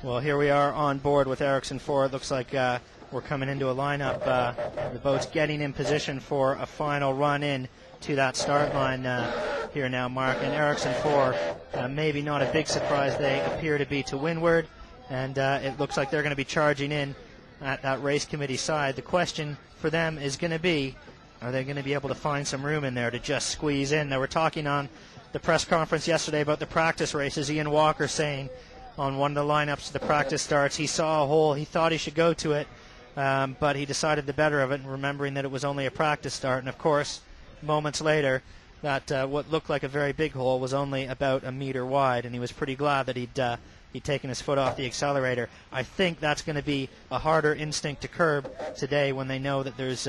Well, here we are on board with Ericsson 4. It looks like we're coming into a lineup. The boat's getting in position for a final run in to that start line here now, Mark. And Ericsson 4, maybe not a big surprise. They appear to be to windward, and it looks like they're going to be charging in at that race committee side. The question for them is going to be, are they going to be able to find some room in there to just squeeze in? They were talking on the press conference yesterday about the practice races. Ian Walker saying on one of the lineups of the practice starts, he saw a hole, he thought he should go to it, but he decided the better of it, remembering that it was only a practice start. And of course, moments later, that what looked like a very big hole was only about a meter wide, and he was pretty glad that he'd taken his foot off the accelerator. I think that's going to be a harder instinct to curb today when they know that there's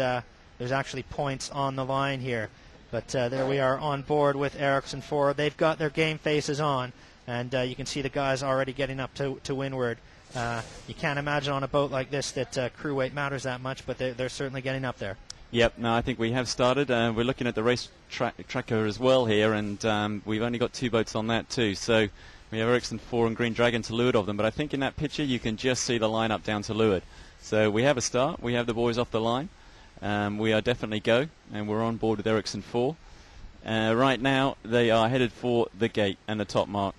actually points on the line here. But there we are on board with Ericsson 4. They've got their game faces on, and you can see the guys already getting up to windward. You can't imagine on a boat like this that crew weight matters that much, but they're certainly getting up there. Yep, no, I think we have started. We're looking at the race tracker as well here, and we've only got two boats on that too. So we have Ericsson 4 and Green Dragon to leeward of them, but I think in that picture you can just see the lineup down to leeward. So we have a start. We have the boys off the line. We are definitely go, and we're on board with Ericsson 4. Right now, they are headed for the gate and the top mark.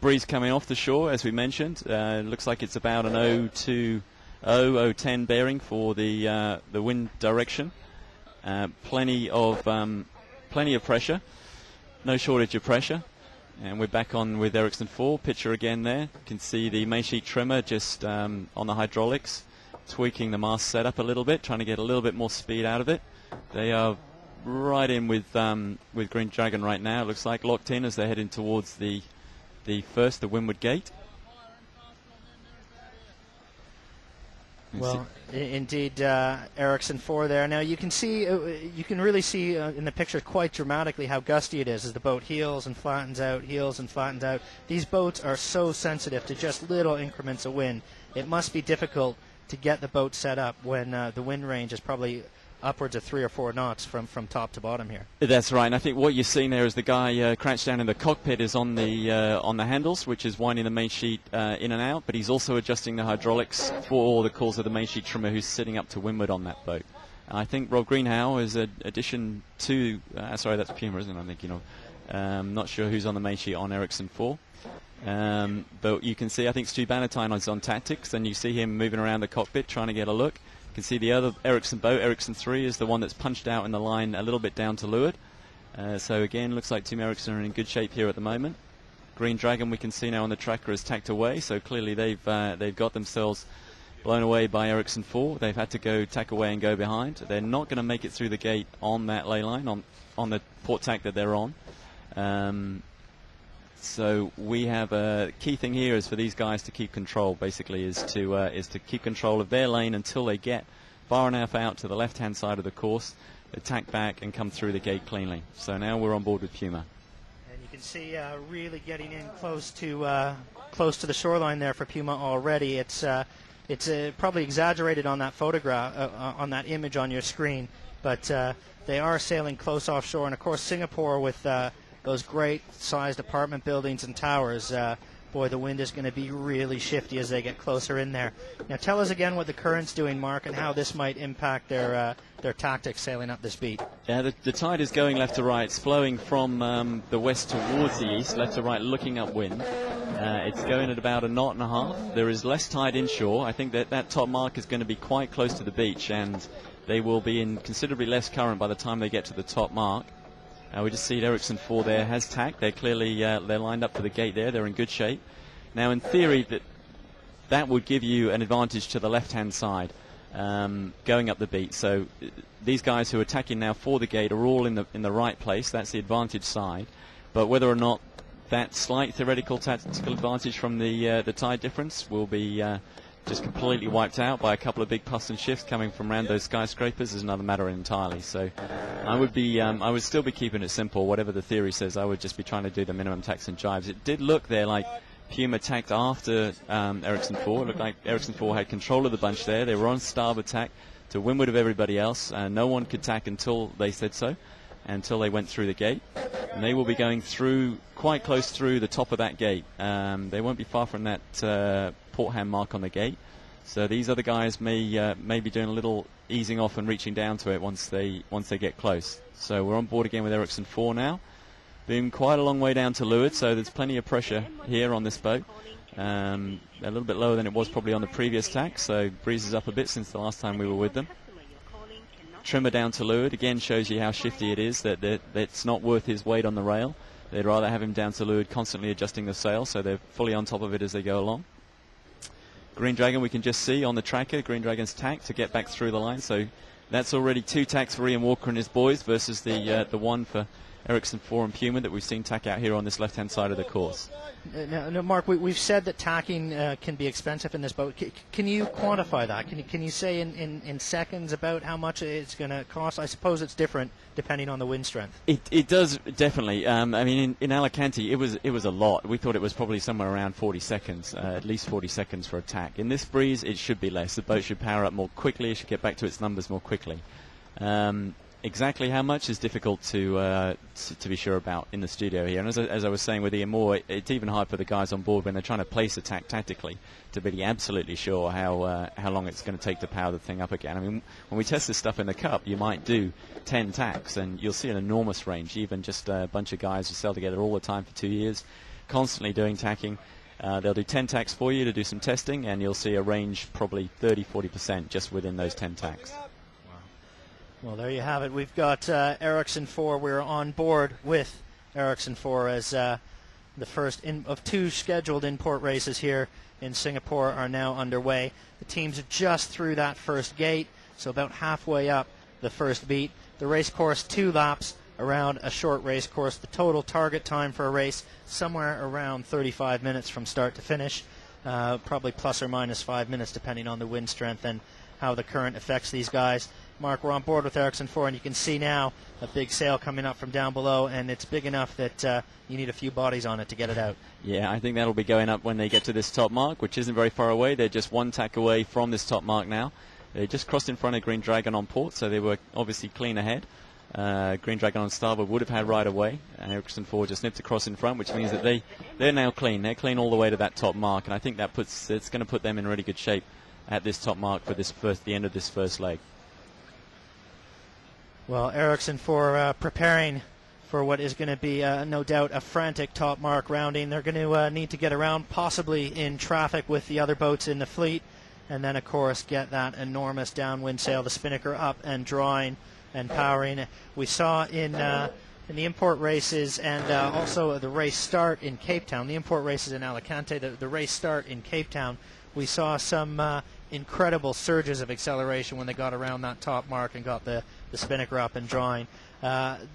Breeze coming off the shore, as we mentioned. Looks like it's about an 010 bearing for the wind direction. Plenty of pressure. No shortage of pressure. And we're back on with Ericsson 4. Picture again there. You can see the main sheet trimmer just on the hydraulics, tweaking the mast setup a little bit, trying to get a little bit more speed out of it. They are right in with Green Dragon right now. It looks like locked in as they're heading towards the windward gate. Well, indeed, Ericsson 4 there. Now you can see, you can really see in the picture quite dramatically how gusty it is as the boat heels and flattens out, heels and flattens out. These boats are so sensitive to just little increments of wind. It must be difficult to get the boat set up when the wind range is probably upwards of 3 or 4 knots from top to bottom here. That's right, and I think what you're seeing there is the guy crouched down in the cockpit is on the handles, which is winding the main sheet in and out, but he's also adjusting the hydraulics for the calls of the main sheet trimmer who's sitting up to windward on that boat. And I think Rob Greenhow is an addition to, sorry, that's Puma, isn't it, I'm thinking of. Not sure who's on the main sheet on Ericsson 4. But you can see, I think Stu Bannatyne is on tactics, and you see him moving around the cockpit trying to get a look. You can see the other Ericsson boat, Ericsson 3, is the one that's punched out in the line a little bit down to leeward. So again, looks like Team Ericsson are in good shape here at the moment. Green Dragon, we can see now on the tracker, is tacked away, so clearly they've got themselves blown away by Ericsson 4. They've had to go tack away and go behind. They're not going to make it through the gate on that ley line, on the port tack that they're on. So we have a key thing here is for these guys to keep control. Basically, is to keep control of their lane until they get far enough out to the left-hand side of the course, attack back, and come through the gate cleanly. So now we're on board with Puma. And you can see really getting in close to the shoreline there for Puma already. It's probably exaggerated on that photograph, on that image on your screen, but they are sailing close offshore. And of course, Singapore with those great-sized apartment buildings and towers, boy, the wind is going to be really shifty as they get closer in there. Now, tell us again what the current's doing, Mark, and how this might impact their tactics sailing up this beat. Yeah, the tide is going left to right. It's flowing from the west towards the east, left to right, looking upwind. It's going at about 1.5 knots. There is less tide inshore. I think that top mark is going to be quite close to the beach, and they will be in considerably less current by the time they get to the top mark. We just see Ericsson 4 there has tack. They're clearly they're lined up for the gate there. They're in good shape. Now, in theory, that would give you an advantage to the left-hand side going up the beat. So these guys who are attacking now for the gate are all in the right place. That's the advantage side. But whether or not that slight theoretical tactical advantage from the tide difference will be just completely wiped out by a couple of big puffs and shifts coming from around those skyscrapers is another matter entirely. So I would still be keeping it simple. Whatever the theory says, I would just be trying to do the minimum tacks and jives. It did look there like Puma tacked after Ericsson 4. It looked like Ericsson 4 had control of the bunch there. They were on starboard tack to windward of everybody else. No one could tack until they said so, until they went through the gate. And they will be going through, quite close through the top of that gate. They won't be far from that port hand mark on the gate. So these other guys may be doing a little easing off and reaching down to it once they get close. So we're on board again with Ericsson 4 now. Been quite a long way down to leeward, so there's plenty of pressure here on this boat. A little bit lower than it was probably on the previous tack, so breezes up a bit since the last time we were with them. Trimmer down to leeward again shows you how shifty it is, that it's not worth his weight on the rail. They'd rather have him down to leeward, constantly adjusting the sail, so they're fully on top of it as they go along. Green Dragon we can just see on the tracker, Green Dragon's tack to get back through the line, so that's already 2 tacks for Ian Walker and his boys versus the one for Ericsson 4 and Puma that we've seen tack out here on this left-hand side of the course. Now, Mark, we've said that tacking can be expensive in this boat. Can you quantify that? Can you say in seconds about how much it's going to cost? I suppose it's different depending on the wind strength. It does, definitely. I mean, in Alicante, it was a lot. We thought it was probably somewhere around 40 seconds, at least 40 seconds for a tack. In this breeze, it should be less. The boat should power up more quickly. It should get back to its numbers more quickly. Exactly how much is difficult to be sure about in the studio here. And as I was saying with Ian Moore, it's even hard for the guys on board when they're trying to place a tack tactically to be absolutely sure how long it's going to take to power the thing up again. I mean, when we test this stuff in the Cup, you might do 10 tacks and you'll see an enormous range. Even just a bunch of guys who sail together all the time for 2 years, constantly doing tacking. They'll do 10 tacks for you to do some testing, and you'll see a range probably 30-40% just within those 10 tacks. Well, there you have it. We've got Ericsson 4. We're on board with Ericsson 4 as the first of 2 scheduled import races here in Singapore are now underway. The teams are just through that first gate, so about halfway up the first beat. The race course, 2 laps around a short race course. The total target time for a race, somewhere around 35 minutes from start to finish, probably plus or minus 5 minutes depending on the wind strength and how the current affects these guys. Mark, we're on board with Ericsson 4, and you can see now a big sail coming up from down below, and it's big enough that you need a few bodies on it to get it out. Yeah, I think that'll be going up when they get to this top mark, which isn't very far away. They're just 1 tack away from this top mark now. They just crossed in front of Green Dragon on port, so they were obviously clean ahead. Green Dragon on starboard would have had right away, and Ericsson 4 just nipped across in front, which means that they're now clean. They're clean all the way to that top mark, and I think it's going to put them in really good shape at this top mark for the end of this first leg. Well, Ericsson 4 preparing for what is going to be, no doubt, a frantic top mark rounding. They're going to need to get around, possibly in traffic with the other boats in the fleet, and then, of course, get that enormous downwind sail, the spinnaker, up and drawing and powering. We saw in the import races and also the race start in Cape Town, the import races in Alicante, the race start in Cape Town, we saw some incredible surges of acceleration when they got around that top mark and got the spinnaker up and drawing.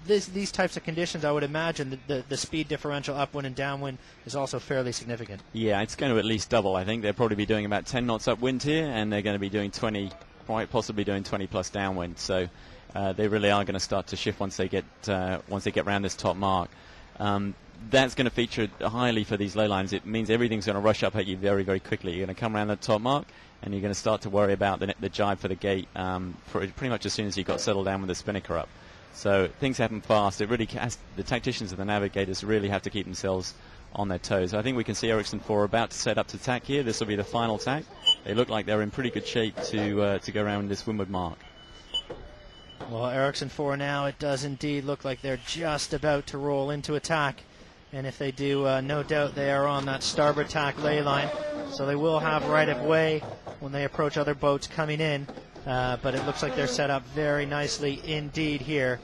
These types of conditions, I would imagine the speed differential upwind and downwind is also fairly significant. Yeah, it's going to at least double. I think they'll probably be doing about 10 knots upwind here, and they're going to be doing 20, quite possibly doing 20 plus downwind. So they really are going to start to shift once they get around this top mark. That's going to feature highly for these low lines. It means everything's going to rush up at you very, very quickly. You're going to come around the top mark, and you're going to start to worry about the jibe for the gate for pretty much as soon as you got settled down with the spinnaker up. So things happen fast. It really the tacticians and the navigators really have to keep themselves on their toes. I think we can see Ericsson 4 about to set up to tack here. This will be the final tack. They look like they're in pretty good shape to go around this windward mark. Well, Ericsson 4 now, it does indeed look like they're just about to roll into attack. And if they do, no doubt they are on that starboard tack ley line. So they will have right of way when they approach other boats coming in. But it looks like they're set up very nicely indeed here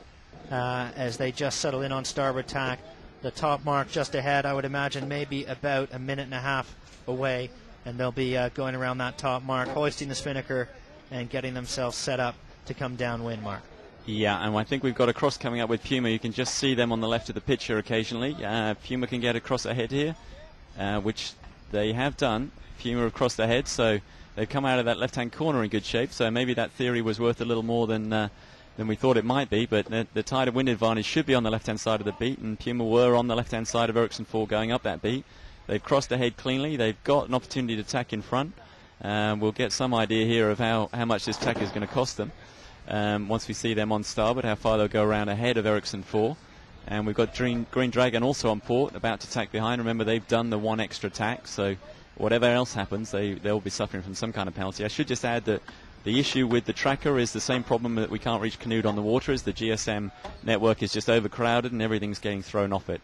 as they just settle in on starboard tack. The top mark just ahead, I would imagine maybe about a minute and a half away. And they'll be going around that top mark, hoisting the spinnaker and getting themselves set up to come downwind, Mark. Yeah, and I think we've got a cross coming up with Puma. You can just see them on the left of the picture occasionally. Puma can get across ahead here, which they have done. Puma have crossed ahead, so they've come out of that left-hand corner in good shape. So maybe that theory was worth a little more than we thought it might be. But the tide of wind advantage should be on the left-hand side of the beat, and Puma were on the left-hand side of Ericsson 4 going up that beat. They've crossed ahead cleanly. They've got an opportunity to tack in front. We'll get some idea here of how much this tack is going to cost them. Once we see them on starboard, how far they'll go around ahead of Ericsson 4. And we've got Green Dragon also on port, about to tack behind. Remember, they've done the one extra tack, so whatever else happens, they'll be suffering from some kind of penalty. I should just add that the issue with the tracker is the same problem that we can't reach Canute on the water, is the GSM network is just overcrowded and everything's getting thrown off it.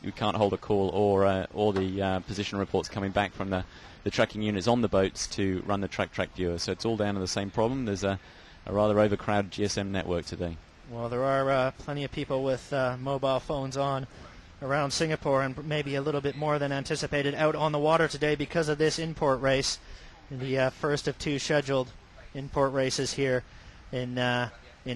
We can't hold a call or the position reports coming back from the tracking units on the boats to run the track viewer. So it's all down to the same problem. There's a rather overcrowded GSM network today. Well, there are plenty of people with mobile phones on around Singapore, and maybe a little bit more than anticipated out on the water today because of this import race, the first of 2 scheduled import races here in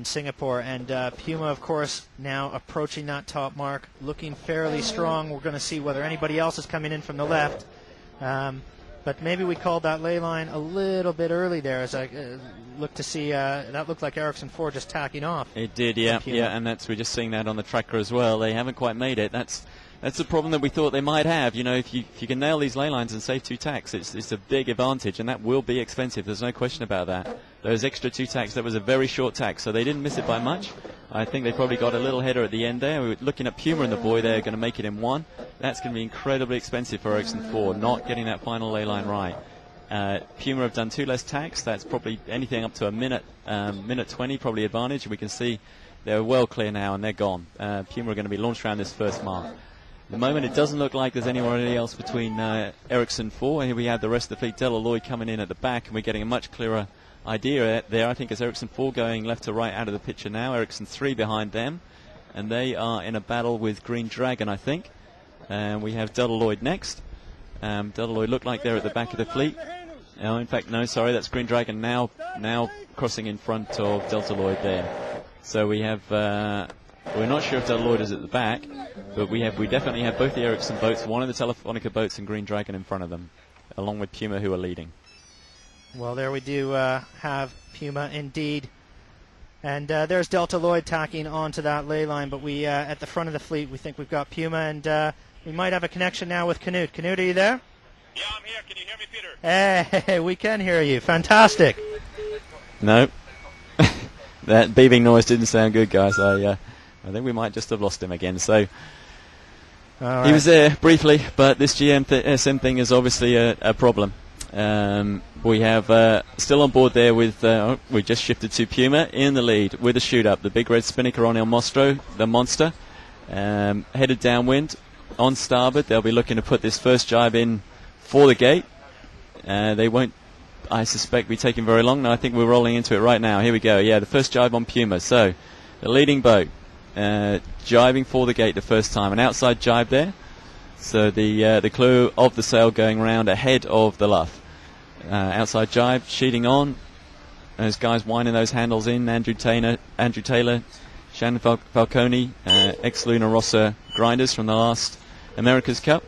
Singapore. And Puma, of course, now approaching that top mark, looking fairly strong. We're going to see whether anybody else is coming in from the left. But maybe we called that ley line a little bit early there, as I looked to see that looked like Ericsson 4 just tacking off. It did, yeah, and we're just seeing that on the tracker as well. They haven't quite made it. That's the problem that we thought they might have. You know, if you can nail these ley lines and save 2 tacks, it's a big advantage, and that will be expensive. There's no question about that. Those extra 2 tacks, that was a very short tack, so they didn't miss it by much. I think they probably got a little header at the end there. We were looking at Puma and the boy there, going to make it in 1. That's going to be incredibly expensive for Ericsson 4, not getting that final ley line right. Puma have done 2 less tacks. That's probably anything up to a minute 20 probably advantage. We can see they're well clear now and they're gone. Puma are going to be launched around this first mark. At the moment, it doesn't look like there's anybody else between Ericsson 4. Here we have the rest of the fleet, Delaloi coming in at the back, and we're getting a much clearer idea there. I think it's Ericsson 4 going left to right out of the picture now. Ericsson 3 behind them, and they are in a battle with Green Dragon, I think. And we have Delaloi next. Delaloi look like they're at the back of the fleet. In fact, no, sorry, that's Green Dragon now crossing in front of Delta Lloyd there. So we have, we're not sure if Delta Lloyd is at the back, but we definitely have both the Ericsson boats, one of the Telefonica boats, and Green Dragon in front of them, along with Puma, who are leading. Well, there we do have Puma indeed. And there's Delta Lloyd tacking onto that ley line, but we at the front of the fleet, we think we've got Puma, and we might have a connection now with Canute. Canute, are you there? Yeah, I'm here. Can you hear me, Peter? Hey, we can hear you. Fantastic. No. That beeping noise didn't sound good, guys. I think we might just have lost him again. So right. He was there briefly, but this GSM thing is obviously a problem. We have still on board there with, we just shifted to Puma in the lead with a shoot up. The big red spinnaker on El Mostro, the monster, headed downwind. On starboard, they'll be looking to put this first jibe in for the gate. They won't, I suspect, be taking very long. No, I think we're rolling into it right now. Here we go. Yeah, the first jibe on Puma. So, the leading boat, jibing for the gate the first time. An outside jibe there. So, the clue of the sail going round ahead of the luff. Outside jibe, sheeting on. Those guys winding those handles in. Andrew Taylor, Shannon Falcone, ex-Luna Rossa grinders from the last America's Cup.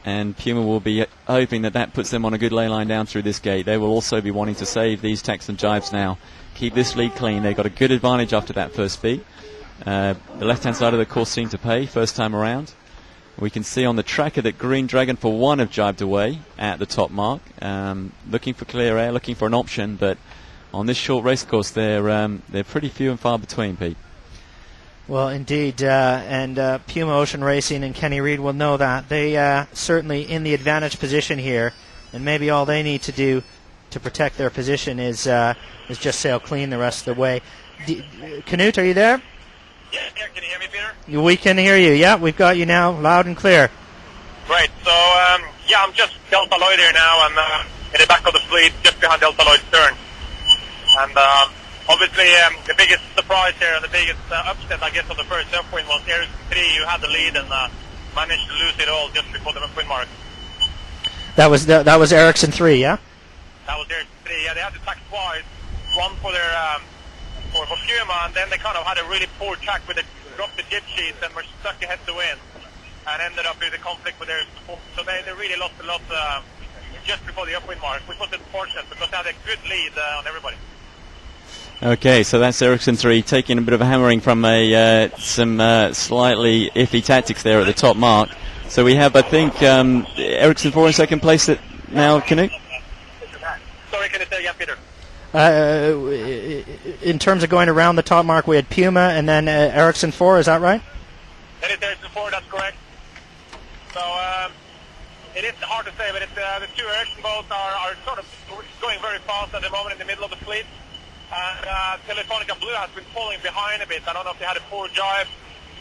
And Puma will be hoping that puts them on a good ley line down through this gate. They will also be wanting to save these tacks and jibes now. Keep this lead clean. They've got a good advantage after that first speed. The left-hand side of the course seemed to pay first time around. We can see on the tracker that Green Dragon for 1 have jibed away at the top mark. Looking for clear air, looking for an option, but on this short race course they're pretty few and far between, Pete. Well, indeed, and Puma Ocean Racing and Kenny Reed will know that. They certainly in the advantage position here, and maybe all they need to do to protect their position is just sail clean the rest of the way. Canute, are you there? Yeah, can you hear me, Peter? We can hear you. Yeah, we've got you now, loud and clear. Great. So, I'm just Delta Lloyd here now. I'm in the back of the fleet, just behind Delta Lloyd's stern. And obviously, the biggest surprise here and the biggest upset, I guess, on the first upwind was Ericsson 3, who had the lead and managed to lose it all just before the upwind mark. That was Ericsson 3, yeah? That was Ericsson 3. Yeah, they had to tack twice. One for their for Puma, and then they kind of had a really poor track with dropped the jib sheets and were stuck ahead to win, and ended up with a conflict with Ericsson 4. So they really lost a lot just before the upwind mark, which was unfortunate because they had a good lead on everybody. Okay, so that's Ericsson 3 taking a bit of a hammering from some slightly iffy tactics there at the top mark. So we have, I think, Ericsson 4 in second place now, Canute? Sorry, can you say again, Peter? In terms of going around the top mark, we had Puma and then Ericsson 4, is that right? That is Ericsson 4, that's correct. So it is hard to say, but the two Ericsson boats are sort of going very fast at the moment in the middle of the fleet. And Telefonica Blue has been falling behind a bit. I don't know if they had a poor jibe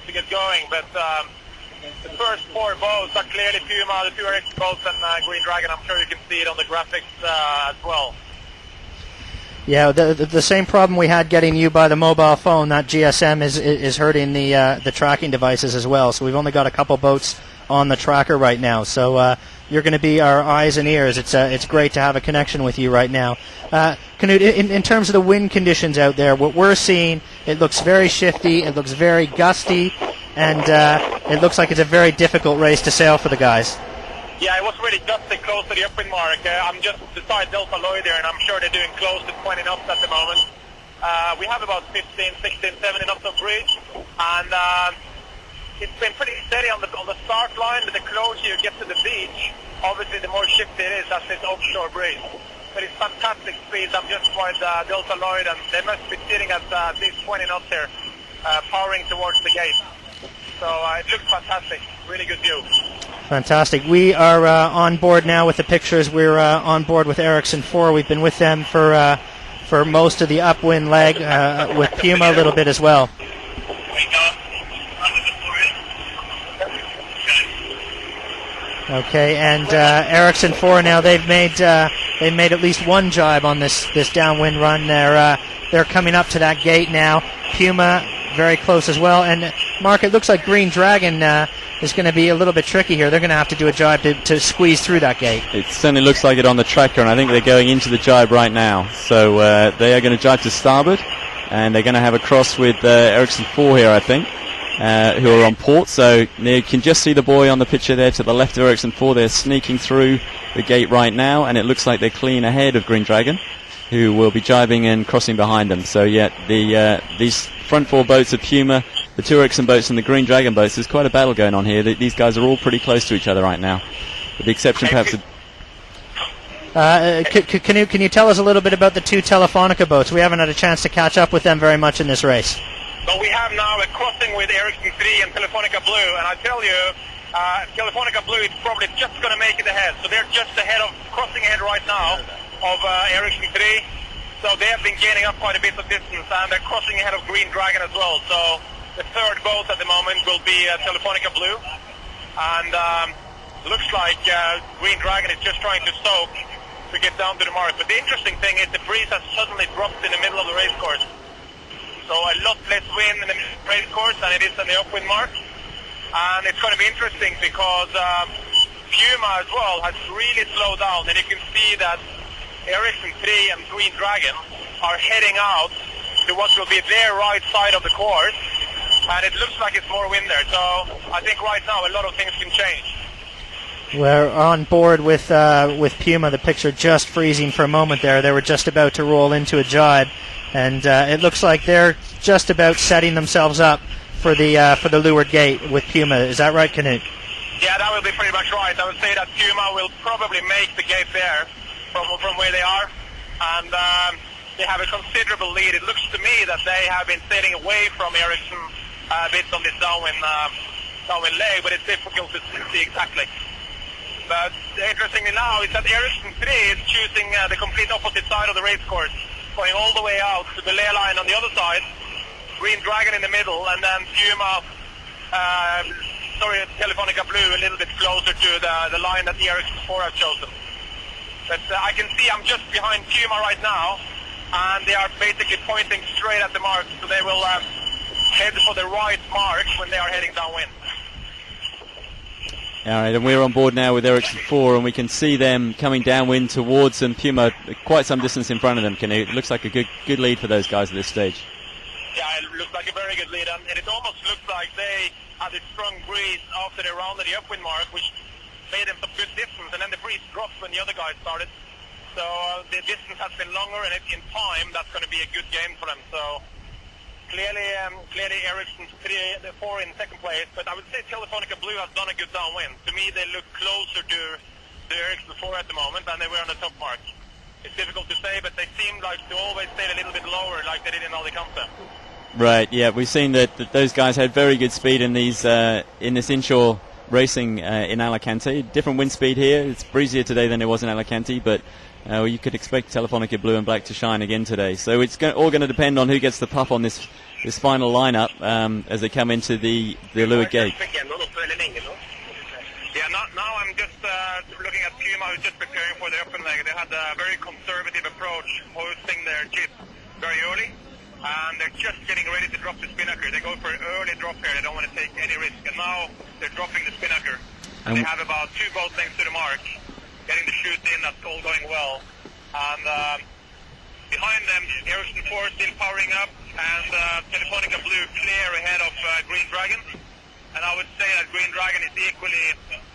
to get going, but the first four boats are clearly Puma, the two Ericsson boats, and Green Dragon. I'm sure you can see it on the graphics as well. Yeah, the same problem we had getting you by the mobile phone. That GSM is hurting the tracking devices as well. So we've only got a couple boats on the tracker right now. So you're going to be our eyes and ears. It's great to have a connection with you right now. Knut, in terms of the wind conditions out there, what we're seeing, it looks very shifty, it looks very gusty, and it looks like it's a very difficult race to sail for the guys. Yeah, it was really gusty close to the upwind mark. I'm just beside Delta Lloyd there, and I'm sure they're doing close to 20 knots at the moment. We have about 15, 16, 17 knots of breeze, and it's been pretty steady on the start line, but the closer you get to the beach, obviously the more shifty it is as this offshore breeze. But it's fantastic speeds. I'm just by Delta Lloyd, and they must be sitting at least 20 knots here, powering towards the gate. So it looks fantastic. Really good view. Fantastic. We are on board now with the pictures. We're on board with Ericsson 4. We've been with them for most of the upwind leg, with Puma a little bit as well. Okay, and Ericsson 4 now, they've made at least one jibe on this downwind run. They're coming up to that gate now. Puma very close as well, and Mark, it looks like Green Dragon is going to be a little bit tricky here. They're going to have to do a jibe to squeeze through that gate. It certainly looks like it on the tracker, and I think they're going into the jibe right now. So they are going to jibe to starboard, and they're going to have a cross with Ericsson 4 here, I think, who are on port. So you can just see the boy on the picture there to the left of Ericsson 4. They're sneaking through the gate right now, and it looks like they're clean ahead of Green Dragon, who will be jibing and crossing behind them. So yeah, these front four boats of Puma, the two Ericsson boats and the Green Dragon boats, there's quite a battle going on here. These guys are all pretty close to each other right now, with the exception perhaps of... Can you tell us a little bit about the two Telefonica boats? We haven't had a chance to catch up with them very much in this race. Well, we have now a crossing with Ericsson 3 and Telefonica Blue, and I tell you, Telefonica Blue is probably just going to make it ahead. So they're just crossing ahead right now of Ericsson 3. So they have been gaining up quite a bit of distance, and they're crossing ahead of Green Dragon as well. So the third boat at the moment will be Telefonica Blue, and looks like Green Dragon is just trying to soak to get down to the mark. But the interesting thing is the breeze has suddenly dropped in the middle of the race course. So a lot less wind in the race course than it is on the upwind mark. And it's going to be interesting because Puma as well has really slowed down, and you can see that Ericsson 3 and Green Dragon are heading out to what will be their right side of the course, and it looks like it's more wind there. So I think right now a lot of things can change. We're on board with Puma. The picture just freezing for a moment there. They were just about to roll into a jibe, and it looks like they're just about setting themselves up for the leeward gate with Puma. Is that right, Knut? Yeah, that will be pretty much right. I would say that Puma will probably make the gate there from where they are, and they have a considerable lead. It looks to me that they have been sailing away from Ericsson a bit on this downwind leg, but it's difficult to see exactly. But interestingly now is that Ericsson 3 is choosing the complete opposite side of the race course, going all the way out to the lay line on the other side, Green Dragon in the middle, and then Puma, Telefonica Blue a little bit closer to the line that the Ericsson 4 have chosen. But I can see I'm just behind Puma right now, and they are basically pointing straight at the mark, so they will head for the right mark when they are heading downwind. All right, and we're on board now with Ericsson 4, and we can see them coming downwind towards them. Puma quite some distance in front of them. It looks like a good lead for those guys at this stage. Yeah, it looks like a very good lead, and it almost looks like they had a strong breeze after they rounded the upwind mark, which made them some good distance, and then the breeze dropped when the other guys started. So the distance has been longer, and in time that's going to be a good game for them. So clearly Ericsson 4 in second place, but I would say Telefonica Blue has done a good downwind. To me, they look closer to the Ericsson 4 at the moment than they were on the top mark. It's difficult to say, but they seem like to always stay a little bit lower, like they did in Alicante. Right, yeah, we've seen that those guys had very good speed in these in this inshore racing in Alicante. Different wind speed here. It's breezier today than it was in Alicante, but you could expect Telefonica Blue and Black to shine again today. So it's all going to depend on who gets the puff on this final lineup as they come into the Lua gate. Yeah, now I'm just looking at Puma, who's just preparing for the open leg. They had a very conservative approach, hosting their jib very early, and they're just getting ready to drop the spinnaker. They go for an early drop here. They don't want to take any risk, and now they're dropping the spinnaker. And they have about 2 boat lengths to the mark, getting the chute in. That's all going well. And behind them, Ericsson 4 still powering up, and Telefonica Blue clear ahead of Green Dragon. And I would say that Green Dragon is equally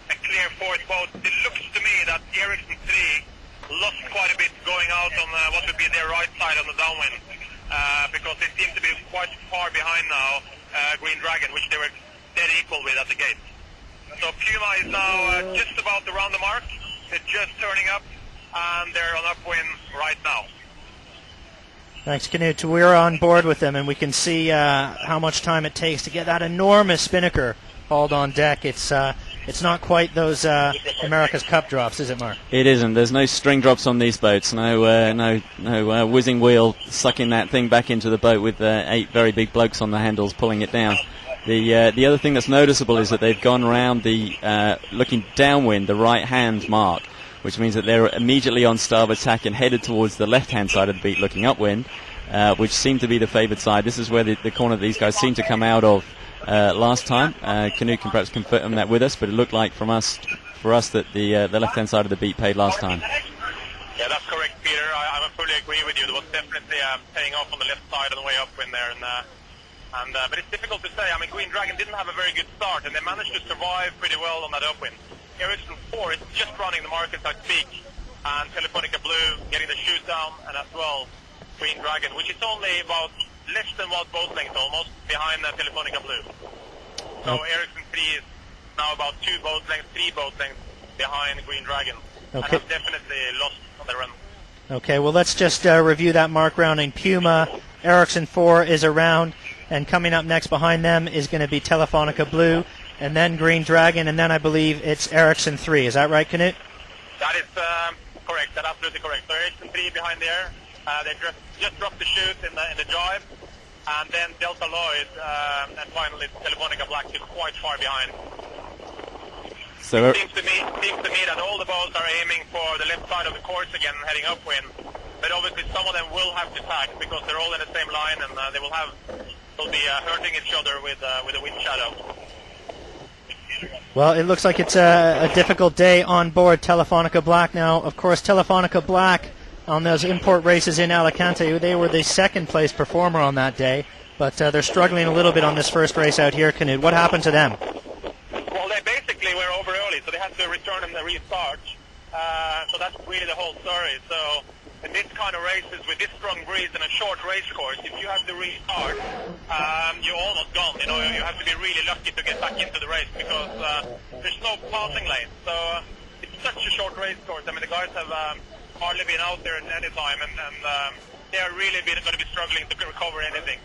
a clear fourth boat. It looks to me that Ericsson 3 lost quite a bit going out on what would be their right side on the downwind, because they seem to be quite far behind now Green Dragon, which they were dead equal with at the gate. So Puma is now just about to round the mark. They're just turning up, and they're on upwind right now. Thanks, Knut. We're on board with them, and we can see how much time it takes to get that enormous spinnaker hauled on deck. It's not quite those America's Cup drops, is it, Mark? It isn't. There's no string drops on these boats. No whizzing wheel sucking that thing back into the boat with 8 very big blokes on the handles pulling it down. The other thing that's noticeable is that they've gone around the looking downwind, the right-hand mark, which means that they're immediately on starboard tack and headed towards the left-hand side of the beat looking upwind, which seemed to be the favoured side. This is where the corner that these guys seem to come out of last time. Canute can perhaps confirm that with us, but it looked like for us that the left-hand side of the beat paid last time. Yeah, that's correct, Peter. I fully agree with you. There was definitely paying off on the left side on the way upwind there. But it's difficult to say. I mean, Green Dragon didn't have a very good start, and they managed to survive pretty well on that upwind. Ericsson 4 is just running the mark as I speak, and Telefonica Blue getting the chute down, and as well Green Dragon, which is only about less than 1 boat length almost behind Telefonica Blue. So Ericsson 3 is now about 3 boat lengths behind Green Dragon. Okay. And has definitely lost on the run. Okay, well let's just review that mark rounding. Puma, Ericsson 4 is around, and coming up next behind them is going to be Telefonica Blue, and then Green Dragon, and then I believe it's Ericsson 3. Is that right, Knut? That is correct. That's absolutely correct. So Ericsson 3 behind there. They just dropped the chute in the drive, and then Delta Lloyd, and finally Telefonica Black is quite far behind. So it seems to me that all the boats are aiming for the left side of the course again, heading upwind. But obviously some of them will have to tack because they're all in the same line, and they'll be hurting each other with the wind shadow. Well, it looks like it's a difficult day on board Telefonica Black now. Of course, Telefonica Black on those import races in Alicante, they were the second-place performer on that day, but they're struggling a little bit on this first race out here, Knut. What happened to them? Well, they basically were over early, so they had to return and restart. So that's really the whole story. So in this kind of races with this strong breeze and a short race course, if you have to restart, you're almost gone. You know, you have to be really lucky to get back into the race because there's no passing lane. So it's such a short race course. I mean, the guys have hardly been out there at any time, and they are really going to be struggling to recover anything.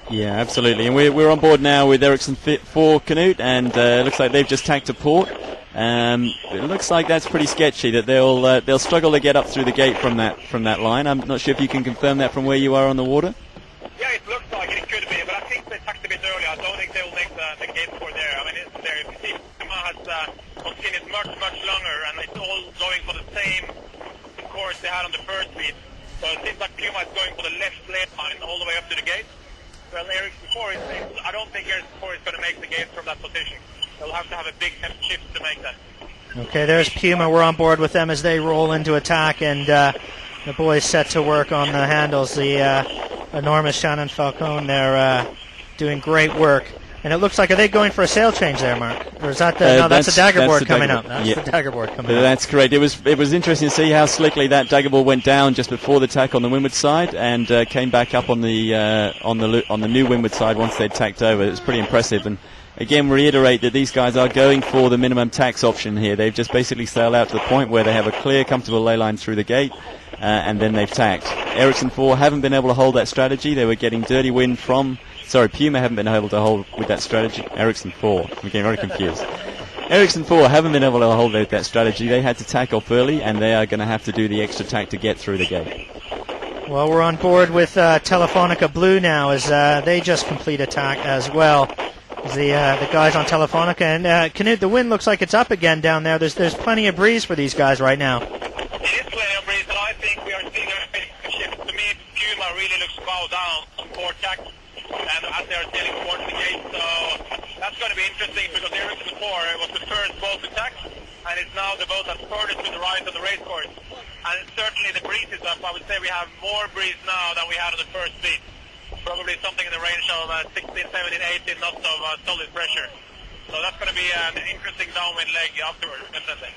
Yeah, absolutely. And we're on board now with Ericsson 4 Canute, and it looks like they've just tacked to port. It looks like that's pretty sketchy, that they'll struggle to get up through the gate from that line. I'm not sure if you can confirm that from where you are on the water. Yeah, it looks like it could be, but I think they tacked a bit early. I don't think they will make the gate for there. I mean, it's there. You see, Puma has continued much longer, and it's all going for the same course they had on the first beat. So it seems like Puma is going for the left lane line all the way up to the gate. Well, Ericsson 4 I don't think Ericsson 4 is going to make the gate from that position. They'll have to have a big shift to make that. Okay, there's Puma. We're on board with them as they roll into attack, and the boys set to work on the handles. The enormous Shannon Falcone, they're doing great work. And it looks like, are they going for a sail change there, Mark? Or is that no, that's the daggerboard coming up. That's the daggerboard coming up. That's correct. It was interesting to see how slickly that daggerboard went down just before the tack on the windward side, and came back up on the new windward side once they'd tacked over. It was pretty impressive, and again reiterate that these guys are going for the minimum tax option here. They've just basically sailed out to the point where they have a clear, comfortable ley line through the gate, and then they've tacked. Ericsson 4 haven't been able to hold that strategy. They were getting dirty wind from... Sorry, Puma haven't been able to hold with that strategy. Ericsson 4. I'm getting very confused. Ericsson 4 haven't been able to hold out that strategy. They had to tack off early, and they are going to have to do the extra tack to get through the gate. Well, we're on board with Telefonica Blue now as they just complete attack as well. The guys on Telefonica. And Knut, the wind looks like it's up again down there. There's plenty of breeze for these guys right now. It is plenty of breeze, and I think we are seeing a shift. To me, Puma really looks bow down on port tack, and as they are sailing towards the gate. So that's going to be interesting because Ericsson 4 was the first boat to tack, and it's now the boat that's furthest to the right of the race course. And certainly the breeze is up. I would say we have more breeze now than we had on the first fleet. Probably something in the range of 16, 17, 18 knots of solid pressure. So that's going to be an interesting downwind leg afterwards, definitely.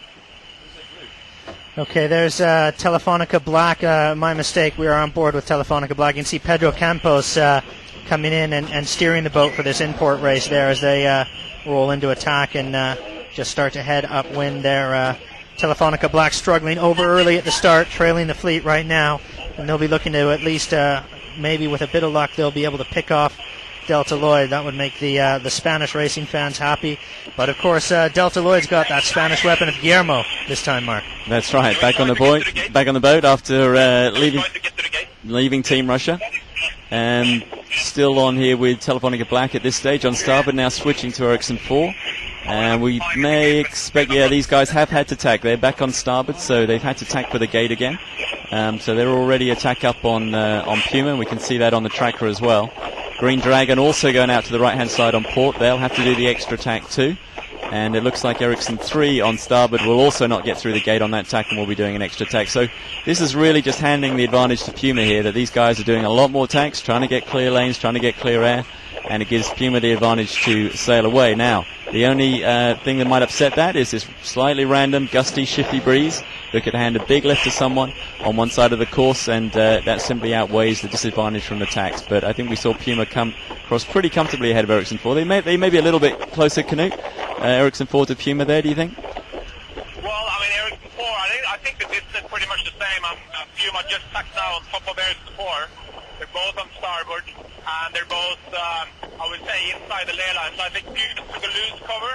Okay, there's Telefonica Black. My mistake. We are on board with Telefonica Black. You can see Pedro Campos coming in and steering the boat for this import race there as they roll into attack and just start to head upwind there. Telefonica Black struggling over early at the start, trailing the fleet right now, and they'll be looking to at least, maybe with a bit of luck, they'll be able to pick off Delta Lloyd. That would make the Spanish racing fans happy. But of course, Delta Lloyd's got that Spanish weapon of Guillermo this time, Mark. That's right. Back on the boat after leaving Team Russia. And still on here with Telefonica Black at this stage on starboard, now switching to Ericsson 4. And we may expect, these guys have had to tack. They're back on starboard, so they've had to tack for the gate again. So they're already a tack up on Puma. We can see that on the tracker as well. Green Dragon also going out to the right-hand side on port. They'll have to do the extra tack too. And it looks like Ericsson 3 on starboard will also not get through the gate on that tack and will be doing an extra tack. So this is really just handing the advantage to Puma here, that these guys are doing a lot more tacks, trying to get clear lanes, trying to get clear air, and it gives Puma the advantage to sail away. Now, the only thing that might upset that is this slightly random, gusty, shifty breeze that could hand a big lift to someone on one side of the course, and that simply outweighs the disadvantage from the tacks. But I think we saw Puma come across pretty comfortably ahead of Ericsson 4. They may be a little bit closer, Knut. Ericsson 4 to Puma there, do you think? Well, I mean, Ericsson 4, I think the distance is pretty much the same. Puma just tacked now on top of Ericsson 4. They're both on starboard, and they're both, I would say, inside the ley line. So I think Puma took a loose cover,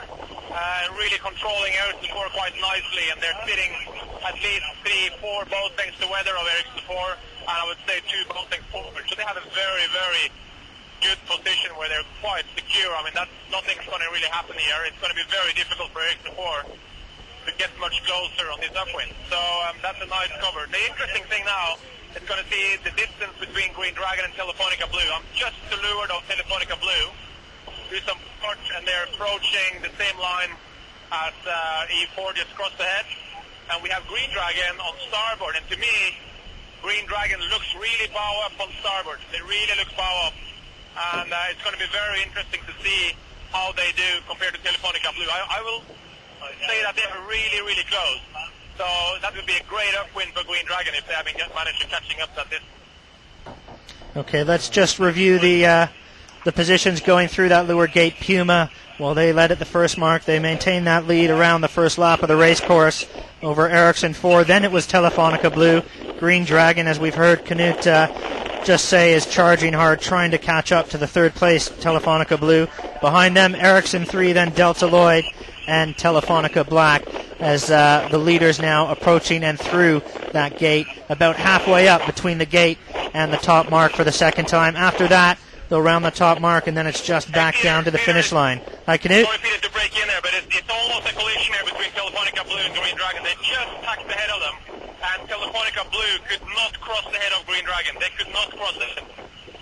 really controlling Ericsson 4 quite nicely, and they're sitting at least 3-4 boat lengths to weather of Ericsson 4, and I would say 2 boat lengths forward. So they have a very, very good position where they're quite secure. I mean, nothing's going to really happen here. It's going to be very difficult for Ericsson 4 to get much closer on this upwind. So that's a nice cover. The interesting thing now is going to see the distance between Green Dragon and Telefonica Blue. I'm just to leeward of Telefonica Blue. Do some touch, and they're approaching the same line as E4 just crossed ahead. And we have Green Dragon on starboard. And to me, Green Dragon looks really bow up on starboard. They really look bow up. And it's going to be very interesting to see how they do compared to Telefonica Blue. I will say that they're really, really close. So that would be a great upwind for Green Dragon if they haven't managed to catching up at this. Okay, let's just review the positions going through that leeward gate. Puma, well, they led at the first mark. They maintained that lead around the first lap of the race course over Ericsson 4. Then it was Telefonica Blue. Green Dragon, as we've heard Knut just say, is charging hard, trying to catch up to the third place Telefonica Blue. Behind them, Ericsson 3, then Delta Lloyd and Telefonica Black, as the leaders now approaching and through that gate, about halfway up between the gate and the top mark for the second time. After that, they'll round the top mark, and then it's just back down to the finish line. Hi, Knut. Sorry, Peter, to break in there, but it's almost a collision here between Telefonica Blue and Green Dragon. They just tacked ahead of them, and Telefonica Blue could not cross the head of Green Dragon. They could not cross it.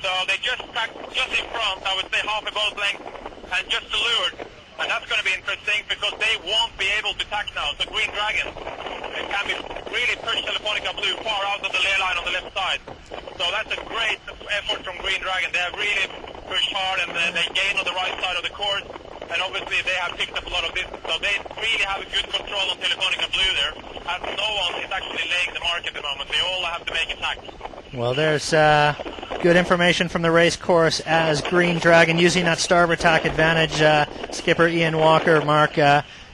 So they just tacked just in front, I would say half a boat length, and just to leeward. And that's going to be interesting because they won't be able to tack now. So Green Dragon can be really push Telefonica Blue far out of the ley line on the left side. So that's a great effort from Green Dragon. They have really pushed hard, and they gain on the right side of the course. And obviously they have picked up a lot of distance. So they really have a good control on Telefonica Blue there. And no one is actually laying the mark at the moment. They all have to make a tack. Well, there's Good information from the race course as Green Dragon using that starboard tack advantage. Skipper Ian Walker, Mark,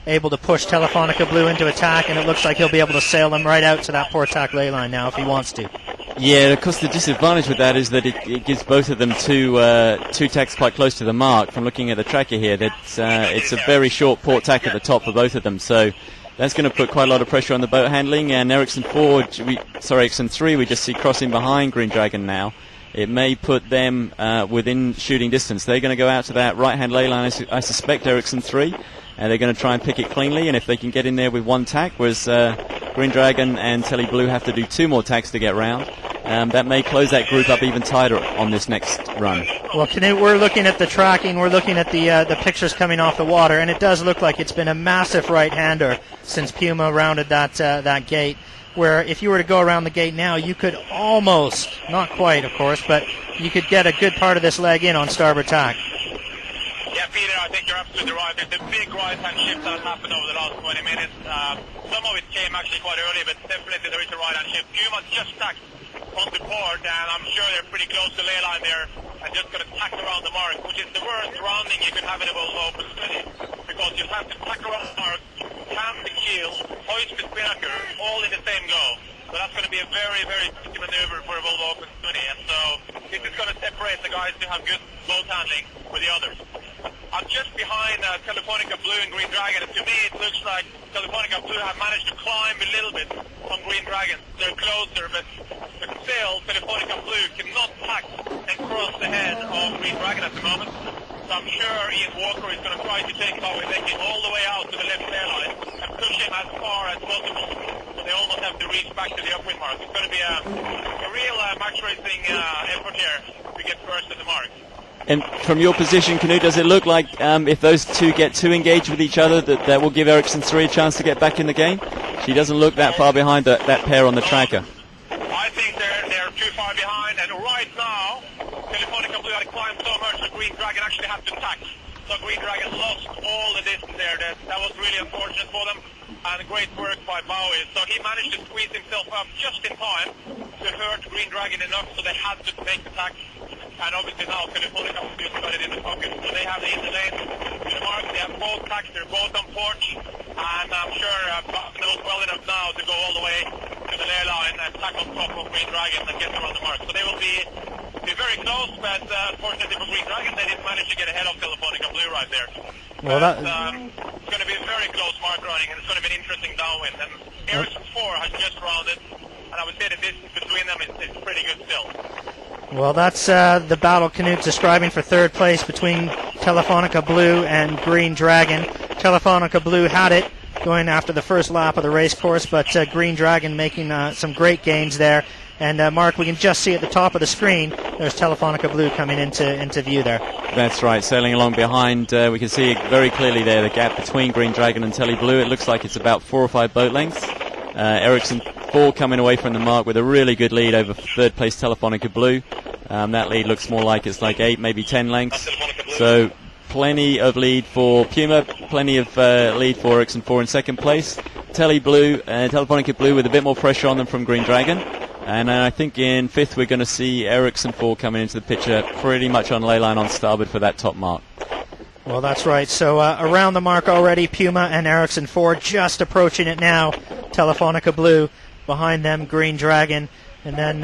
able to push Telefonica Blue into attack, and it looks like he'll be able to sail them right out to that port tack ley line now if he wants to. Yeah, of course the disadvantage with that is that it gives both of them two tacks quite close to the mark. From looking at the tracker here, that it's a very short port tack at the top for both of them, so that's going to put quite a lot of pressure on the boat handling. And Ericsson 3, we just see crossing behind Green Dragon now. It may put them within shooting distance. They're going to go out to that right-hand ley line, I suspect, Ericsson 3, and they're going to try and pick it cleanly. And if they can get in there with one tack, whereas Green Dragon and Tele Blue have to do 2 more tacks to get round, that may close that group up even tighter on this next run. Well, Knut, we're looking at the tracking, we're looking at the pictures coming off the water, and it does look like it's been a massive right-hander since Puma rounded that gate, where if you were to go around the gate now, you could almost, not quite of course, but you could get a good part of this leg in on starboard tack. Yeah, Peter, I think you're absolutely right. There's a big right-hand shift that has happened over the last 20 minutes. Some of it came actually quite early, but definitely there is a right-hand shift. Puma just tacked on the port, and I'm sure they're pretty close to ley line there, and just going to tack around the mark, which is the worst rounding you can have in a Volvo Open Study, because you have to tack around the mark, cam the keel, hoist the spinnaker, all in the same go. So that's going to be a very, very tricky maneuver for a Volvo Open Study, and so this is going to separate the guys who have good boat handling with the others. I'm just behind Telefonica Blue and Green Dragon, and to me it looks like Telefonica Blue have managed to climb a little bit on Green Dragon. They're closer, but still Telefonica Blue cannot tack and cross the head of Green Dragon at the moment. So I'm sure Ian Walker is going to try to take off and take him all the way out to the left tail line and push him as far as possible. So they almost have to reach back to the upwind mark. It's going to be a real match racing effort here to get first at the mark. And from your position, Knut, does it look like if those two get too engaged with each other, that will give Ericsson 3 a chance to get back in the game? She doesn't look that far behind that pair on the tracker. I think they're too far behind, and right now, Telefonica Blue had climbed so much that Green Dragon actually had to tack. So Green Dragon lost all the distance there. That was really unfortunate for them, and great work by Bowie. So he managed to squeeze himself up just in time to hurt Green Dragon enough so they had to make the tack. And obviously now Telefonica Blue got it in the pocket. So they have the in the lane to the mark. They have both tacks. They're both on porch. And I'm sure Bob knows well enough now to go all the way to the ley line and tack on top of Green Dragon and get them on the mark. So they will be very close, but unfortunately for Green Dragon, they didn't manage to get ahead of Telefonica Blue right there. Well, but it's going to be a very close mark running, and it's going to be an interesting downwind. And Ericsson 4 has just rounded, and I would say the distance between them is pretty good still. Well, that's the battle Knut describing for third place between Telefonica Blue and Green Dragon. Telefonica Blue had it going after the first lap of the race course, but Green Dragon making some great gains there. And Mark, we can just see at the top of the screen, there's Telefonica Blue coming into view there. That's right, sailing along behind. We can see very clearly there the gap between Green Dragon and Tele Blue. It looks like it's about 4 or 5 boat lengths. Ericsson 4 coming away from the mark with a really good lead over third place Telefonica Blue. That lead looks more like it's like 8, maybe 10 lengths. So plenty of lead for Puma, plenty of lead for Ericsson 4 in second place. Telefonica Blue with a bit more pressure on them from Green Dragon. And I think in fifth we're going to see Ericsson 4 coming into the picture pretty much on ley line on starboard for that top mark. Well, that's right. So around the mark already, Puma and Ericsson 4 just approaching it now. Telefonica Blue behind them, Green Dragon. And then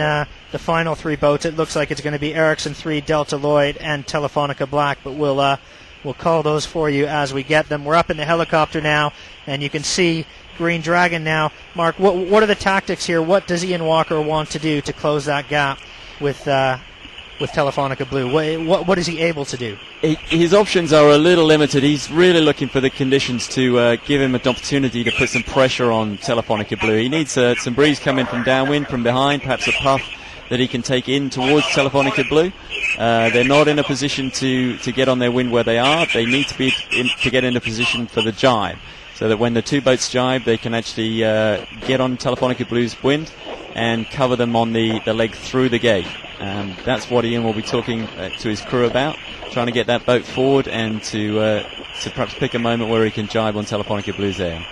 the final 3 boats, it looks like it's going to be Ericsson 3, Delta Lloyd, and Telefonica Black. But we'll call those for you as we get them. We're up in the helicopter now, and you can see Green Dragon now. Mark, what are the tactics here? What does Ian Walker want to do to close that gap with Telefonica Blue? What is he able to do? His options are a little limited. He's really looking for the conditions to give him an opportunity to put some pressure on Telefonica Blue. He needs some breeze coming from downwind, from behind, perhaps a puff that he can take in towards Telefonica Blue. They're not in a position to get on their wind where they are. They need to get in a position for the jibe, so that when the 2 boats jibe, they can actually get on Telefonica Blue's wind and cover them on the leg through the gate. That's what Ian will be talking to his crew about, trying to get that boat forward and to perhaps pick a moment where he can jibe on Telefonica Blue's air.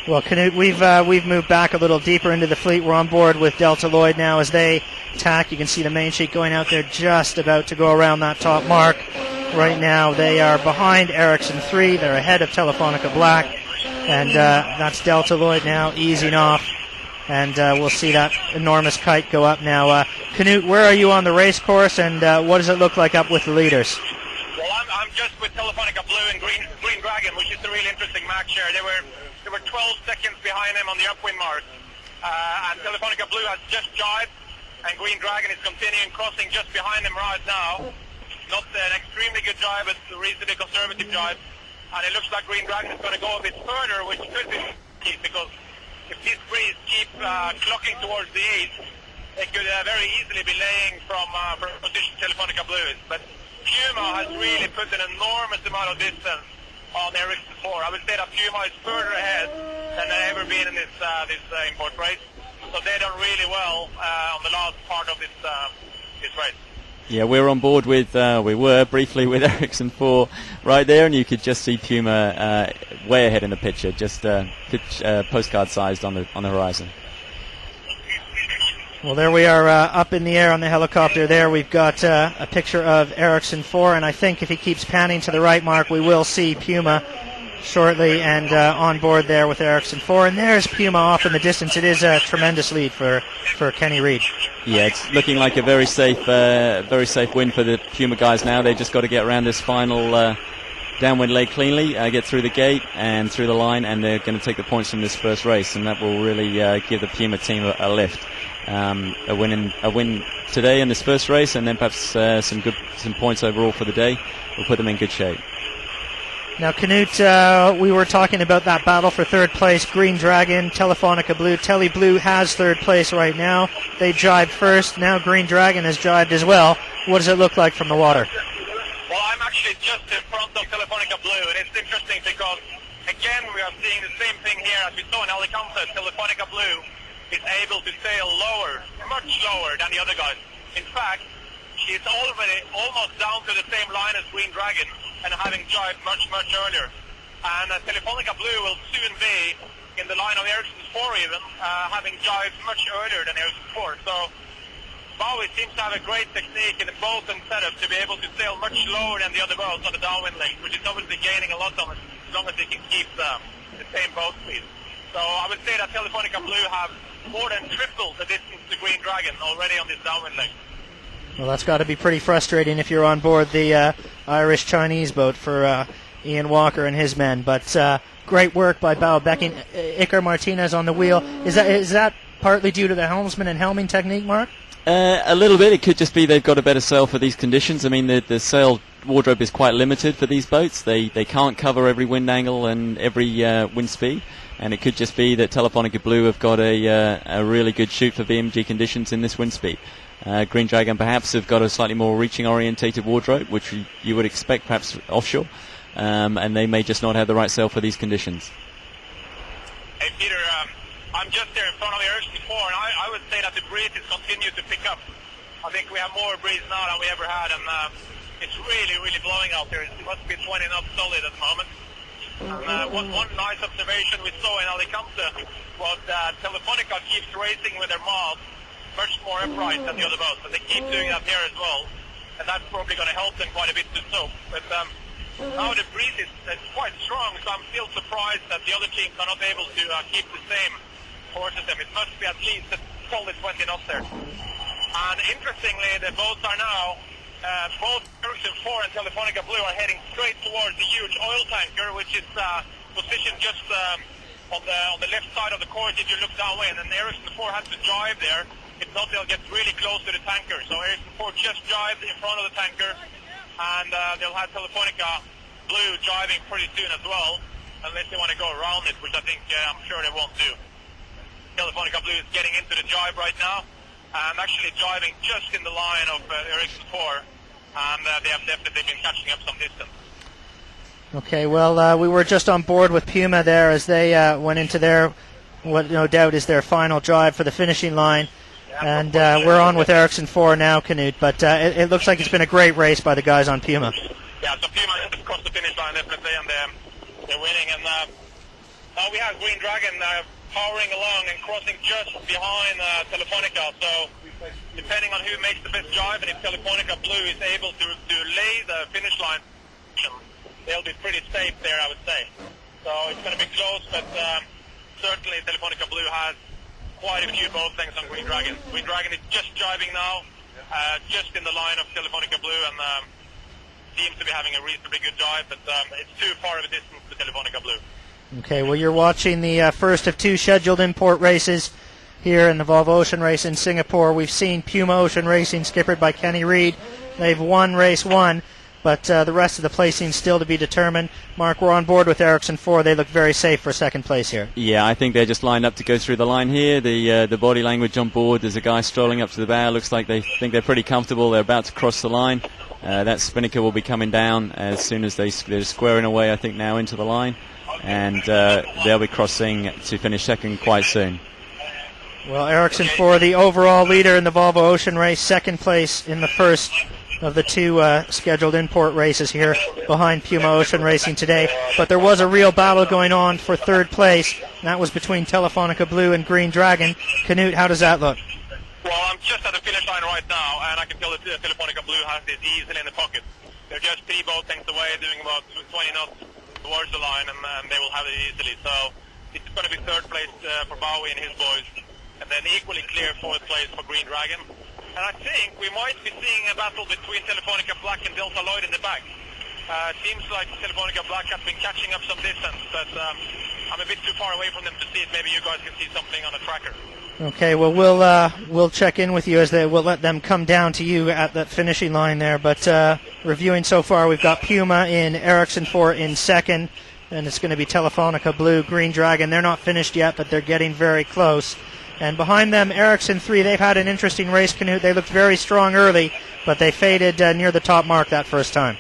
Well, Knut, we've moved back a little deeper into the fleet. We're on board with Delta Lloyd now as they tack. You can see the main sheet going out there, just about to go around that top mark. Right now they are behind Ericsson 3. They're ahead of Telefonica Black. And that's Delta Lloyd now easing off. And we'll see that enormous kite go up now. Knut, where are you on the race course, and what does it look like up with the leaders? Well, I'm just with Telefonica Blue and Green Dragon, which is a really interesting match here. They were 12 seconds behind them on the upwind mark. And Telefonica Blue has just jibed, and Green Dragon is continuing crossing just behind them right now. Not an extremely good jibe, but a reasonably conservative jibe. And it looks like Green Dragon is going to go a bit further, which could be key, because if this breeze keeps clocking towards the east, it could very easily be laying from position Telefonica Blue is. But Puma has really put an enormous amount of distance on Ericsson 4. I would say that Puma is further ahead than they've ever been in this import race. So they've done really well on the last part of this race. Yeah, we're on board with, we were briefly with Ericsson 4 right there, and you could just see Puma way ahead in the picture, just postcard sized on the horizon. Well, there we are up in the air on the helicopter there. We've got a picture of Ericsson 4, and I think if he keeps panning to the right, Mark, we will see Puma shortly and on board there with Ericsson 4. And there's Puma off in the distance. It is a tremendous lead for Kenny Reid. Yeah, it's looking like a very safe win for the Puma guys now. They've just got to get around this final downwind leg cleanly, get through the gate and through the line, and they're going to take the points from this first race, and that will really give the Puma team a lift. A win today in this first race, and then perhaps some points overall for the day will put them in good shape. Now, Knut, we were talking about that battle for third place. Green Dragon, Telefonica Blue. Tele Blue has third place right now. They jibed first. Now Green Dragon has jibed as well. What does it look like from the water? Well, I'm actually just in front of Telefonica Blue, and it's interesting because, again, we are seeing the same thing here as we saw in Alicante. Telefonica Blue is able to sail lower, much lower than the other guys. In fact, she's already almost down to the same line as Green Dragon and having jibed much earlier. And Telefonica Blue will soon be in the line of Ericsson 4 even, having jibed much earlier than Ericsson 4. So Bowie seems to have a great technique in the boat and setup to be able to sail much lower than the other boats on the downwind lane, which is obviously gaining a lot on it, as long as they can keep the same boat speed. So I would say that Telefonica Blue have more than triple the distance to Green Dragon already on this downwind lane. Well, that's got to be pretty frustrating if you're on board the Irish-Chinese boat for Ian Walker and his men. But great work by Bao Becking. Iker Martinez on the wheel. Is that partly due to the helmsman and helming technique, Mark? A little bit. It could just be they've got a better sail for these conditions. I mean, the sail wardrobe is quite limited for these boats. They can't cover every wind angle and every wind speed. And it could just be that Telefonica Blue have got a really good shoot for BMG conditions in this wind speed. Green Dragon perhaps have got a slightly more reaching orientated wardrobe, which you would expect perhaps offshore, and they may just not have the right sail for these conditions. Hey Peter, I'm just there in front of the Ericsson 4, and I would say that the breeze has continued to pick up. I think we have more breeze now than we ever had, and it's really blowing out there. It must be 20 knots solid at the moment. And one nice observation we saw in Alicante was that Telefonica keeps racing with their mast much more upright than the other boats, and they keep doing that here as well, and that's probably going to help them quite a bit to soak. But now the breeze is quite strong, so I'm still surprised that the other teams are not able to keep the same course as them. It must be at least a solid 20 knots there. And interestingly, the boats are now both Ericsson 4 and Telefonica Blue are heading straight towards the huge oil tanker, which is positioned just on the left side of the course if you look downwind, and Ericsson 4 has to jibe there. If not, they'll get really close to the tanker. So Ericsson 4 just jibed in front of the tanker, and they'll have Telefonica Blue jibing pretty soon as well, unless they want to go around it, which I think I'm sure they won't do. Telefonica Blue is getting into the jibe right now, and actually jibing just in the line of Ericsson 4, and they have definitely been catching up some distance. Okay, well, we were just on board with Puma there as they went into their, what no doubt is their final jibe for the finishing line. And we're on with Ericsson 4 now, Knut, but it looks like it's been a great race by the guys on Puma. Yeah, so Puma has crossed the finish line definitely, and they're winning. And now we have Green Dragon powering along and crossing just behind Telefonica. So depending on who makes the best drive, and if Telefonica Blue is able to lay the finish line, they'll be pretty safe there, I would say. So it's going to be close, but certainly Telefonica Blue has quite a few boat lengths on Green Dragon. Green Dragon is just driving now, just in the line of Telefonica Blue, and seems to be having a reasonably good drive, but it's too far of a distance to Telefonica Blue. Okay, well, you're watching the first of two scheduled import races here in the Volvo Ocean Race in Singapore. We've seen Puma Ocean Racing, skippered by Kenny Reed. They've won race one, but the rest of the placing still to be determined. Mark, we're on board with Ericsson 4. They look very safe for second place here. Yeah, I think they're just lined up to go through the line here. The body language on board, there's a guy strolling up to the bow. Looks like they think they're pretty comfortable. They're about to cross the line. That spinnaker will be coming down as soon as they're squaring away, I think, now into the line. And they'll be crossing to finish second quite soon. Well, Ericsson 4, the overall leader in the Volvo Ocean Race, second place in the first of the two scheduled import races here behind Puma Ocean Racing today. But there was a real battle going on for third place, and that was between Telefonica Blue and Green Dragon. Knut, how does that look? Well, I'm just at the finish line right now, and I can tell that Telefonica Blue has this easily in the pocket. They're just 3 boat lengths away, doing about 20 knots towards the line, and they will have it easily. So it's going to be third place for Bowie and his boys, and then equally clear fourth place for Green Dragon. And I think we might be seeing a battle between Telefonica Black and Delta Lloyd in the back. It seems like Telefonica Black has been catching up some distance, but I'm a bit too far away from them to see it. Maybe you guys can see something on the tracker. Okay, well, we'll check in with you as we'll let them come down to you at that finishing line there. But reviewing so far, we've got Puma in Ericsson 4 in second, and it's going to be Telefonica Blue, Green Dragon. They're not finished yet, but they're getting very close. And behind them, Ericsson 3, they've had an interesting race, Knut. They looked very strong early, but they faded near the top mark that first time.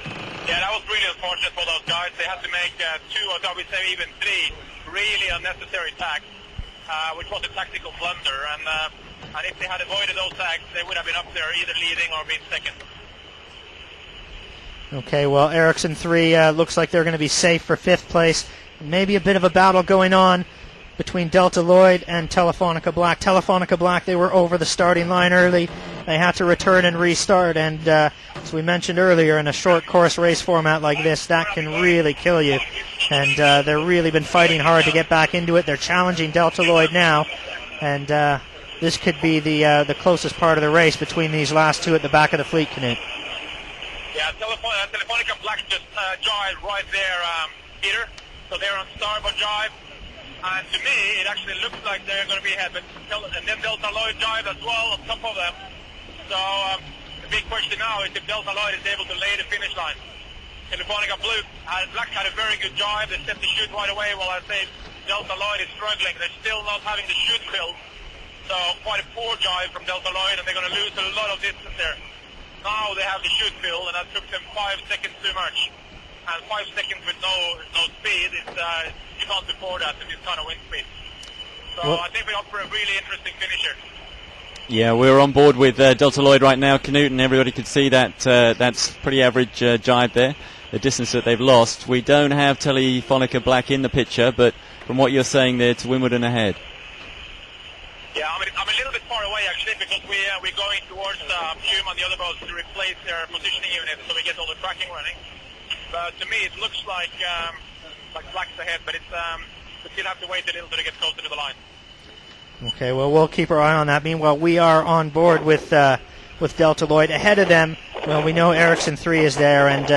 Yeah, that was really unfortunate for those guys. They had to make 2, or I would say even 3, really unnecessary tacks, which was a tactical blunder. And if they had avoided those tacks, they would have been up there either leading or being second. Okay, well, Ericsson 3 looks like they're going to be safe for fifth place. Maybe a bit of a battle going on between Delta Lloyd and Telefonica Black. Telefonica Black, they were over the starting line early. They had to return and restart, and as we mentioned earlier, in a short course race format like this, that can really kill you. And they've really been fighting hard to get back into it. They're challenging Delta Lloyd now, and this could be the closest part of the race between these last two at the back of the fleet, Knut. Yeah, Telefonica Black just jived right there, Peter. So they're on starboard jive. And to me, it actually looks like they're going to be ahead. And then Delta Lloyd jive as well on top of them. So the big question now is if Delta Lloyd is able to lay the finish line. Telefonica Black had a very good jive. They set the chute right away. While I say Delta Lloyd is struggling. They're still not having the chute filled. So quite a poor jive from Delta Lloyd, and they're going to lose a lot of distance there. Now they have the chute filled, and that took them 5 seconds too much. And 5 seconds with no speed, you can't afford that with this kind of wind speed. So I think we're up for a really interesting finish here. Yeah, we're on board with Delta Lloyd right now, Knut, and everybody could see that that's pretty average jibe there, the distance that they've lost. We don't have Telefonica Black in the picture, but from what you're saying there, it's Wimbledon ahead. Yeah, I'm a little bit far away actually, because we're going towards Puma and the other boats to replace their positioning units so we get all the tracking running. But to me, it looks like Black's ahead, but we still have to wait a little till they get closer to the line. Okay, well, we'll keep our eye on that. Meanwhile, we are on board with Delta Lloyd. Ahead of them, well, we know Ericsson 3 is there, and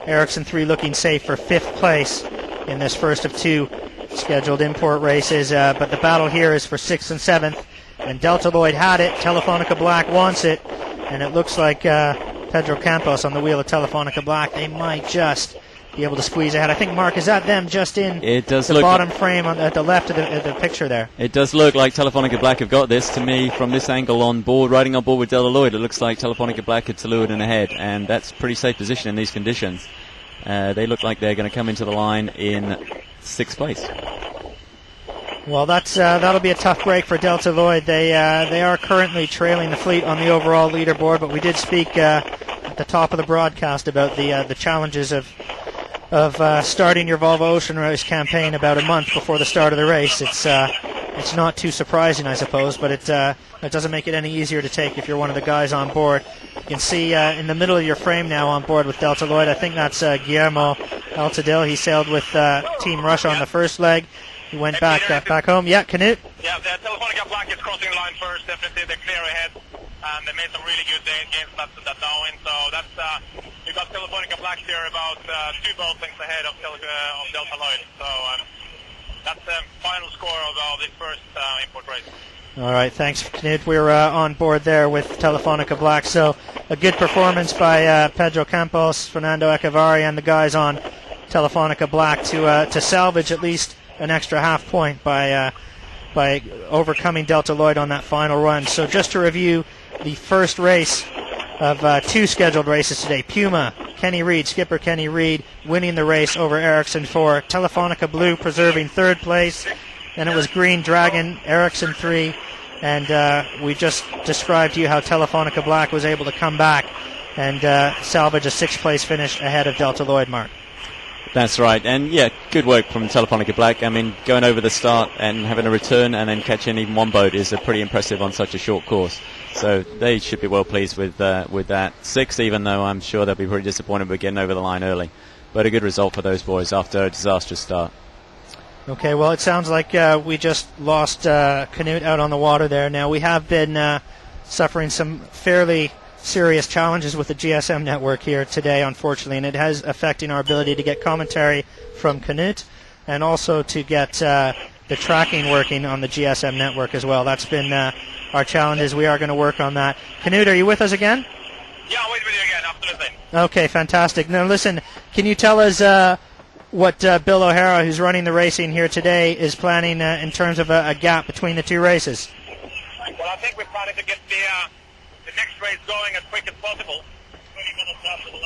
Ericsson 3 looking safe for fifth place in this first of two scheduled import races. But the battle here is for 6th and 7th, and Delta Lloyd had it. Telefonica Black wants it, and it looks like Pedro Campos on the wheel of Telefonica Black. They might just be able to squeeze ahead. I think, Mark, is that them just in the bottom frame at the left of the picture there? It does look like Telefonica Black have got this. To me, from this angle on board, riding on board with Delta Lloyd, it looks like Telefonica Black are Telluride and ahead, and that's a pretty safe position in these conditions. They look like they're going to come into the line in 6th place. Well, that'll be a tough break for Delta Lloyd. They are currently trailing the fleet on the overall leaderboard, but we did speak at the top of the broadcast about the challenges of of starting your Volvo Ocean Race campaign about a month before the start of the race. It's not too surprising, I suppose, but it doesn't make it any easier to take if you're one of the guys on board. You can see in the middle of your frame now on board with Delta Lloyd, I think that's Guillermo Altadil. He sailed with Team Russia on the first leg. He went back home. Yeah, Canute? Yeah, the Telefonica Black is crossing the line first. Definitely they're clear ahead. And they made some really good games that downwind. So that's we got Telefonica Black here about 2 boat lengths ahead of Delta Lloyd. So that's the final score of this first import race. All right, thanks, Knut. We're on board there with Telefonica Black. So a good performance by Pedro Campos, Fernando Echevarri, and the guys on Telefonica Black to salvage at least an extra half point by overcoming Delta Lloyd on that final run. So just to review the first race of 2 scheduled races today. Puma, Kenny Reed, skipper Kenny Reed, winning the race over Ericsson 4. Telefonica Blue preserving 3rd place. Then it was Green Dragon, Ericsson 3. And we just described to you how Telefonica Black was able to come back and salvage a 6th place finish ahead of Delta Lloyd, Mark. That's right, and yeah, good work from Telefonica Black. I mean, going over the start and having a return and then catching even one boat is pretty impressive on such a short course. So they should be well pleased with that 6th, even though I'm sure they'll be pretty disappointed with getting over the line early. But a good result for those boys after a disastrous start. Okay, well, it sounds like we just lost Canute out on the water there. Now, we have been suffering some fairly serious challenges with the GSM network here today, unfortunately, and it has affecting our ability to get commentary from Canute and also to get the tracking working on the GSM network as well. That's been our challenges. We are going to work on that. Canute, are you with us again? Yeah, I'm with you again, absolutely. Okay, fantastic. Now, listen, can you tell us what Bill O'Hara, who's running the racing here today, is planning in terms of a gap between the 2 races? Well, I think we're planning to get the next race going as quick as possible.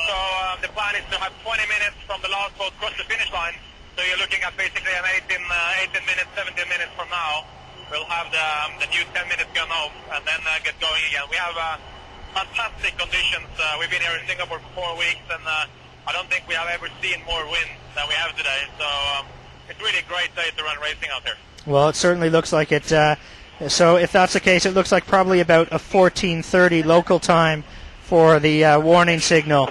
So the plan is to have 20 minutes from the last boat across the finish line. So you're looking at basically an 18 minutes, 17 minutes from now. We'll have the new 10 minutes gun off and then get going again. We have fantastic conditions. We've been here in Singapore for 4 weeks, and I don't think we have ever seen more wind than we have today. So it's really a great day to run racing out there. Well, it certainly looks like it. So if that's the case, it looks like probably about a 14:30 local time for the warning signal,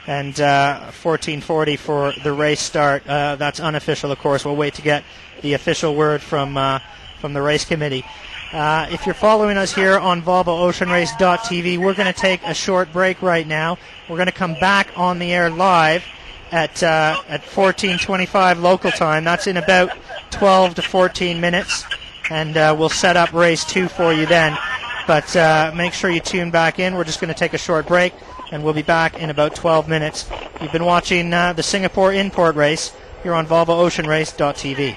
and 14:40 for the race start. That's unofficial, of course. We'll wait to get the official word from the race committee. If you're following us here on VolvoOceanRace.tv, we're going to take a short break right now. We're going to come back on the air live at 14:25 local time. That's in about 12 to 14 minutes. And we'll set up race 2 for you then. But make sure you tune back in. We're just going to take a short break, and we'll be back in about 12 minutes. You've been watching the Singapore import race here on VolvoOceanRace.tv.